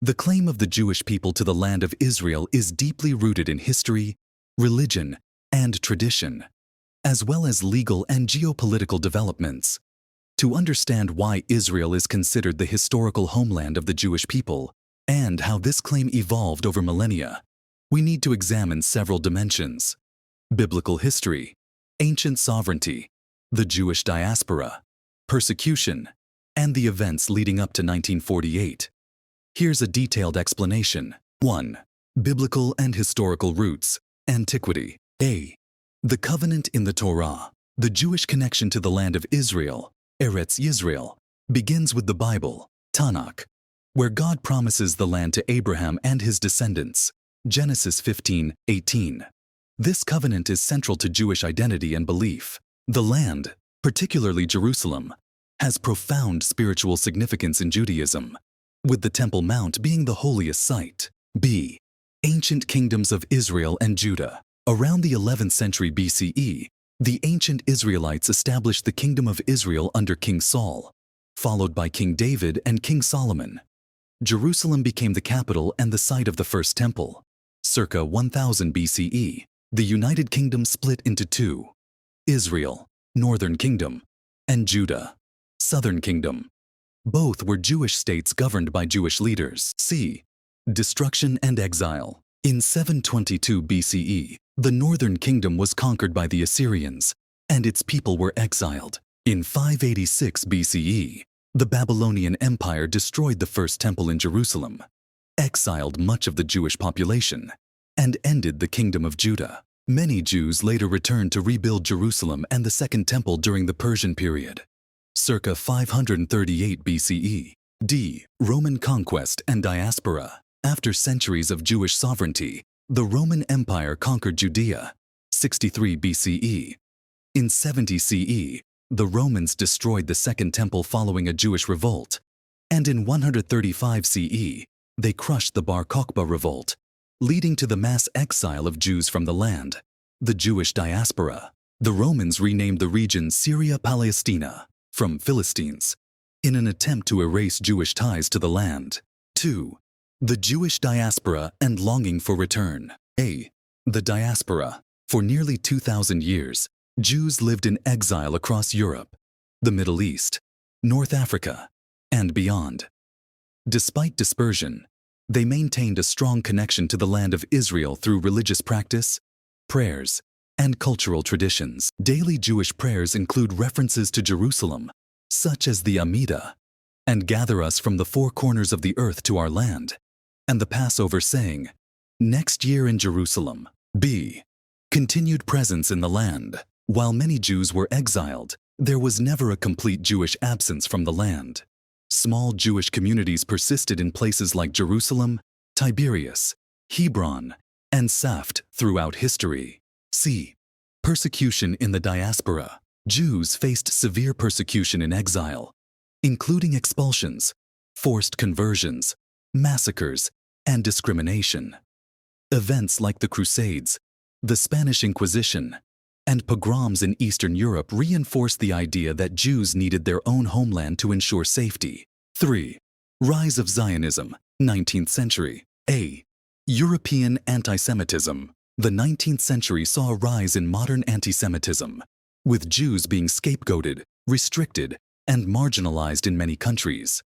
The claim of the Jewish people to the land of Israel is deeply rooted in history, religion, and tradition, as well as legal and geopolitical developments. To understand why Israel is considered the historical homeland of the Jewish people and how this claim evolved over millennia, we need to examine several dimensions: biblical history, ancient sovereignty, the Jewish diaspora, persecution, and the events leading up to 1948. Here's a detailed explanation. 1. Biblical and historical roots. Antiquity. A. The covenant in the Torah. The Jewish connection to the land of Israel, Eretz Yisrael, begins with the Bible, Tanakh, where God promises the land to Abraham and his descendants, Genesis 15:18. This covenant is central to Jewish identity and belief. The land, particularly Jerusalem, has profound spiritual significance in Judaism, with the Temple Mount being the holiest site. B. Ancient kingdoms of Israel and Judah. Around the 11th century BCE, the ancient Israelites established the Kingdom of Israel under King Saul, followed by King David and King Solomon. Jerusalem became the capital and the site of the First Temple. Circa 1000 BCE, the United Kingdom split into two: Israel, Northern Kingdom, and Judah, Southern Kingdom. Both were Jewish states governed by Jewish leaders. C. Destruction and exile. In 722 BCE, the Northern Kingdom was conquered by the Assyrians, and its people were exiled. In 586 BCE, the Babylonian Empire destroyed the First Temple in Jerusalem, exiled much of the Jewish population, and ended the Kingdom of Judah. Many Jews later returned to rebuild Jerusalem and the Second Temple during the Persian period, circa 538 BCE. D. Roman conquest and diaspora. After centuries of Jewish sovereignty, the Roman Empire conquered Judea, 63 BCE. In 70 CE, the Romans destroyed the Second Temple following a Jewish revolt, and in 135 CE, they crushed the Bar Kokhba revolt, leading to the mass exile of Jews from the land. The Jewish diaspora. The Romans renamed the region Syria Palestina, from Philistines, in an attempt to erase Jewish ties to the land. 2. The Jewish diaspora and longing for return. A. The diaspora. For nearly 2,000 years, Jews lived in exile across Europe, the Middle East, North Africa, and beyond. Despite dispersion, they maintained a strong connection to the land of Israel through religious practice, prayers, and cultural traditions. Daily Jewish prayers include references to Jerusalem, such as the Amidah, and gather us from the four corners of the earth to our land, and the Passover saying, next year in Jerusalem. B. Continued presence in the land. While many Jews were exiled, there was never a complete Jewish absence from the land. Small Jewish communities persisted in places like Jerusalem, Tiberias, Hebron, and Saft throughout history. C. Persecution in the diaspora. Jews faced severe persecution in exile, including expulsions, forced conversions, massacres, and discrimination. Events like the Crusades, the Spanish Inquisition, and pogroms in Eastern Europe reinforced the idea that Jews needed their own homeland to ensure safety. 3. Rise of Zionism, 19th century. A. European anti-Semitism. The 19th century saw a rise in modern anti-Semitism, with Jews being scapegoated, restricted, and marginalized in many countries.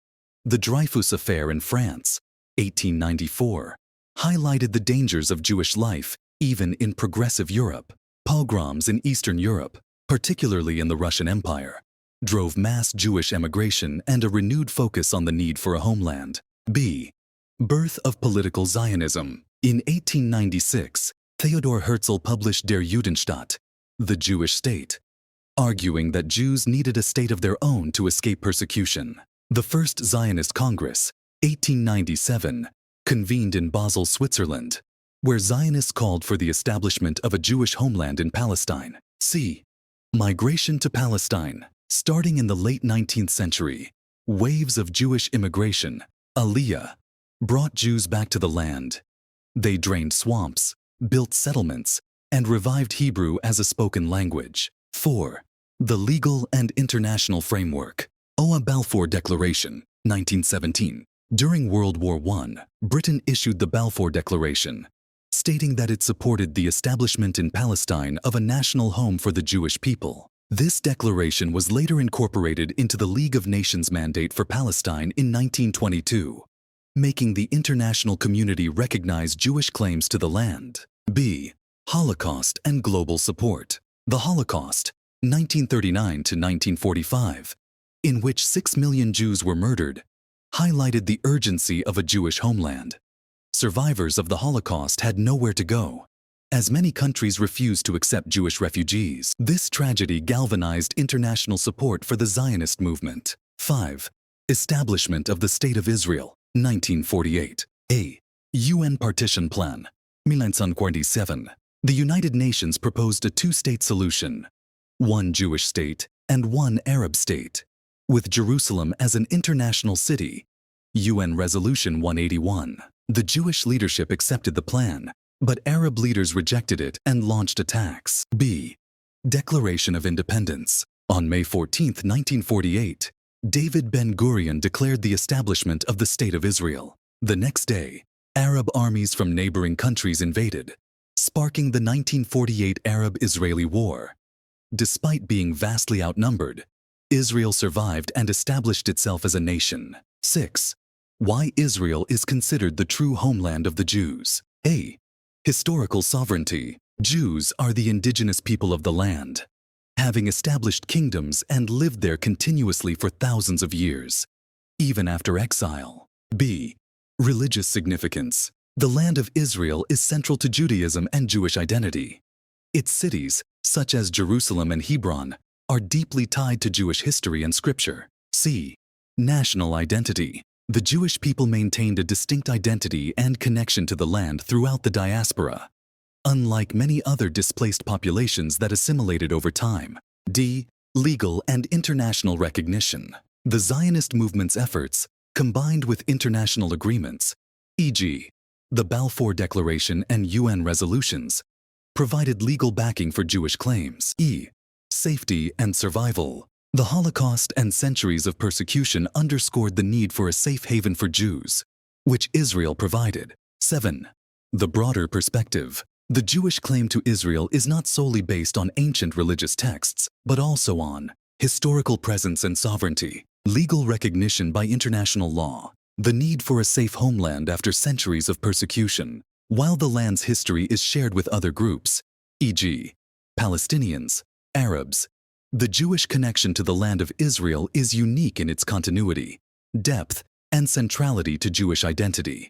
The Dreyfus Affair in France, 1894, highlighted the dangers of Jewish life even in progressive Europe. Pogroms in Eastern Europe, particularly in the Russian Empire, drove mass Jewish emigration and a renewed focus on the need for a homeland. B. Birth of political Zionism. In 1896, Theodor Herzl published Der Judenstaat, the Jewish state, arguing that Jews needed a state of their own to escape persecution. The First Zionist Congress, 1897, convened in Basel, Switzerland, where Zionists called for the establishment of a Jewish homeland in Palestine. C. Migration to Palestine. Starting in the late 19th century, waves of Jewish immigration, Aliyah, brought Jews back to the land. They drained swamps, built settlements, and revived Hebrew as a spoken language. 4. The legal and international framework. Oa Balfour Declaration, 1917. During World War I, Britain issued the Balfour Declaration, stating that it supported the establishment in Palestine of a national home for the Jewish people. This declaration was later incorporated into the League of Nations mandate for Palestine in 1922, making the international community recognize Jewish claims to the land. B. Holocaust and global support. The Holocaust, 1939 to 1945, in which 6 million Jews were murdered, highlighted the urgency of a Jewish homeland. Survivors of the Holocaust had nowhere to go, as many countries refused to accept Jewish refugees. This tragedy galvanized international support for the Zionist movement. 5. Establishment of the State of Israel, 1948. A. UN Partition Plan, 1947. The United Nations proposed a two-state solution, one Jewish state and one Arab state, with Jerusalem as an international city. UN Resolution 181. The Jewish leadership accepted the plan, but Arab leaders rejected it and launched attacks. B. Declaration of Independence. On May 14, 1948, David Ben-Gurion declared the establishment of the State of Israel. The next day, Arab armies from neighboring countries invaded, sparking the 1948 Arab-Israeli War. Despite being vastly outnumbered, Israel survived and established itself as a nation. 6. Why Israel is considered the true homeland of the Jews. A. Historical sovereignty. Jews are the indigenous people of the land, having established kingdoms and lived there continuously for thousands of years, even after exile. B. Religious significance. The land of Israel is central to Judaism and Jewish identity. Its cities, such as Jerusalem and Hebron, are deeply tied to Jewish history and scripture. C. National identity. The Jewish people maintained a distinct identity and connection to the land throughout the diaspora, unlike many other displaced populations that assimilated over time. D. Legal and international recognition. The Zionist movement's efforts, combined with international agreements, e.g., the Balfour Declaration and UN resolutions, provided legal backing for Jewish claims. E. Safety and survival. The Holocaust and centuries of persecution underscored the need for a safe haven for Jews, which Israel provided. 7. The broader perspective. The Jewish claim to Israel is not solely based on ancient religious texts, but also on historical presence and sovereignty, legal recognition by international law, the need for a safe homeland after centuries of persecution, while the land's history is shared with other groups, e.g., Palestinians, Arabs. The Jewish connection to the land of Israel is unique in its continuity, depth, and centrality to Jewish identity.